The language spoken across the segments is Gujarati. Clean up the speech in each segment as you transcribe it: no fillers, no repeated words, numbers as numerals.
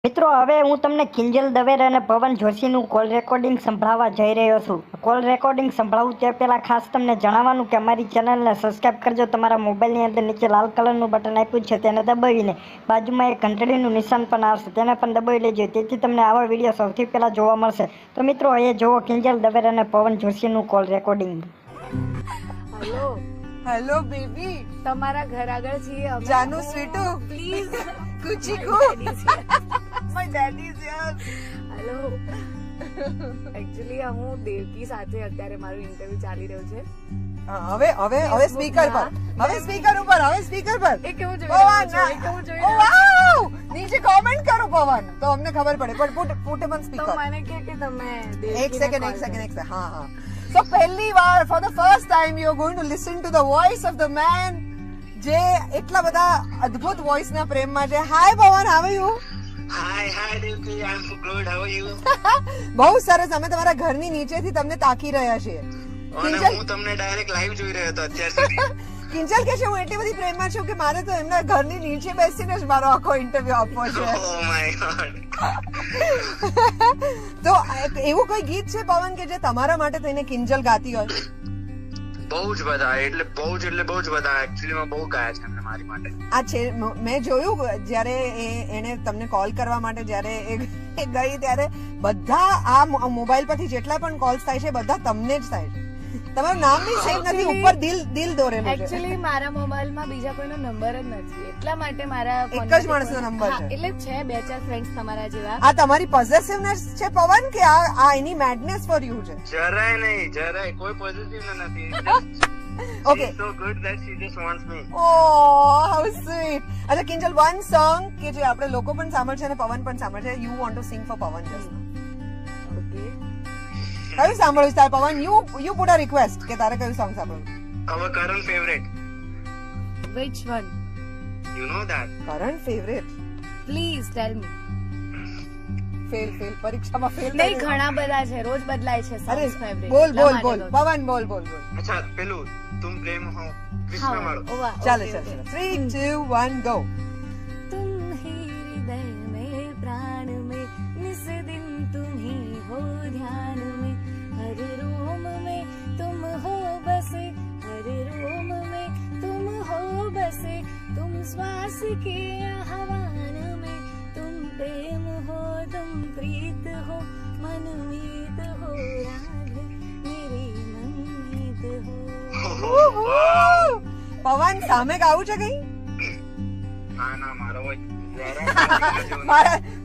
મિત્રો હવે હું તમને કિંજલ દવેર અને પવન જોશીનું કોલ રેકોર્ડિંગ સંભળાવવા જઈ રહ્યો છું. કોલ રેકોર્ડિંગ સંભળાવું તે પહેલાં ખાસ તમને જણાવવાનું કે અમારી ચેનલને સબસ્ક્રાઈબ કરજો. તમારા મોબાઈલની અંદર નીચે લાલ કલરનું બટન આપ્યું છે તેને દબાવીને બાજુમાં એક ઘંટડીનું નિશાન પણ આવશે તેને પણ દબાવી લેજો, તેથી તમને આવા વિડીયો સૌથી પહેલાં જોવા મળશે. તો મિત્રો એ જુઓ કિંજલ દવેર અને પવન જોશીનું call recording. Hello hello baby, તમારા ઘર આગળ છીએ અમે. જાનુ સ્વીટુ, પ્લીઝ કુચી કુ, my daddy is here. Hello actually હું દેવકી સાથે અત્યારે મારું ઇન્ટરવ્યુ ચાલી રહ્યો છે. હવે સ્પીકર પર, હવે સ્પીકર ઉપર, હવે સ્પીકર પર. એ કેવું જોઈ પવન, રહ્યો છો? એ કેવું જોઈ ઓ રહ્યો છો? વાવ, નીચે કોમેન્ટ કરો પવન, તો અમને ખબર પડે. પણ પુટ ઇટ ઓન તો સ્પીકર. મને કે તમે એક દેવકીને સેકન્ડ, call એક સેકન્ડ, કરો. એક સેકન્ડ. હા. So પહેલી વાર, for the first time, you are going to listen to the voice of the man જે એટલા બધા અદ્ભુત વોઇસ ના પ્રેમમાં છે. હાય પવન, how are you? Hi, Devki. I'm good. How are you? બહુ સરસ. અમે તમારા ઘરની નીચેથી તમને તાકી રહ્યા છીએ. અને કિંજલ હું તમને ડાયરેક્ટ લાઈવ જોઈ રહ્યો હતો અત્યાર સુધી. કિંજલ કે છે હું એટલી બધી પ્રેમમાં છું કે મારે તો એમના ઘરની નીચે બેસીને જ મારો આખો ઇન્ટરવ્યુ આપવો છે. Oh my god. તો એવું કોઈ ગીત છે પવન કે જે તમારા માટે થઈને કિંજલ ગાતી હોય? બહુ જ બધા, એટલે બહુ જ બધા એકચ્યુઅલી માં બહુ ગાયા છે એમને મારી માટે. આ છે મેં જોયું જ્યારે એને તમને કોલ કરવા માટે જ્યારે એ ગઈ ત્યારે બધા આ મોબાઈલ પરથી જેટલા પણ કોલ્સ થાય છે બધા તમને જ થાય છે. તમારું નામ બી સેવ નથી, ઉપર દિલ દોરેલું છે. એકચ્યુઅલી મારા મોબાઈલમાં બીજા કોઈનો નંબર જ નથી, એટલા માટે મારા એક જ ફોનમાંથી માણસનો કોઈ- નંબર હા, છે. એટલે છે 2-4 ફ્રેન્ડ્સ તમારા જેવા. આ તમારી પોઝેસિવનેસ છે પવન કે આ એની મેડનેસ ફોર યુ છે? જરાય નહીં, જરાય કોઈ પોઝિટિવ નથી. Okay. She's so good that she just wants me. Oh, how sweet. અચ્છા કિંજલ, one song કે જે આપણે લોકો પણ સાંભળશે અને પવન પણ સાંભળશે. You want to sing for પવન just now. Okay. કયું સાંભળવું છે તારે પવન? You put a request કે તારે કયું સોંગ સાંભળવું? Our current favorite. Which one? You know that. Current favourite? Please tell me. Fail પરીક્ષામાં ફેલ નહીં, ઘણા બધા છે, રોજ બદલાય છે અરે songs favorite. બોલ એટલા બોલ માટે બોલ કહું છું. પવન બોલ અચ્છા પેલું તુમ પ્રેમ હો હા, કૃષ્ણ વાળો. ઓ વાહ, ચાલો okay, ચાલો okay. 3, 2, 1 ગો. तुम ही हृदय में प्राण में निस दिन तुम ही हो ध्यान में हर रोम में तुम हो बसे हर रोम में तुम हो बसे तुम श्वास के आह्वान में तुम प्रेम हो तुम प्रीत हो मनमीत हो राधे मेरी मनमीत हो. પવન સામે ગાવું છે કઈ? ના મારો હોય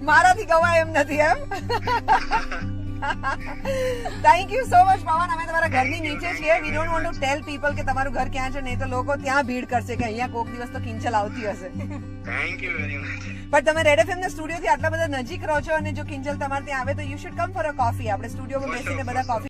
મારાથી ગવાય એમ નથી એમ. થેન્ક યુ સો મચ પવન. અમે તમારા ઘરની નીચે છીએ. We don't want to tell people કે તમારું ઘર ક્યાં છે, નહીં તો લોકો ત્યાં ભીડ કરશે કે અહીંયા કોક દિવસ તો કિંજલ આવતી હશે. Thank you very much. પણ તમે રેડ એફએમ ના સ્ટુડિયો થી આટલા બધા નજીક રહો છો અને જો કિંજલ તમારે ત્યાં આવે તો you should come for a coffee. આપણે સ્ટુડિયોમાં બેસીને બધા કોફી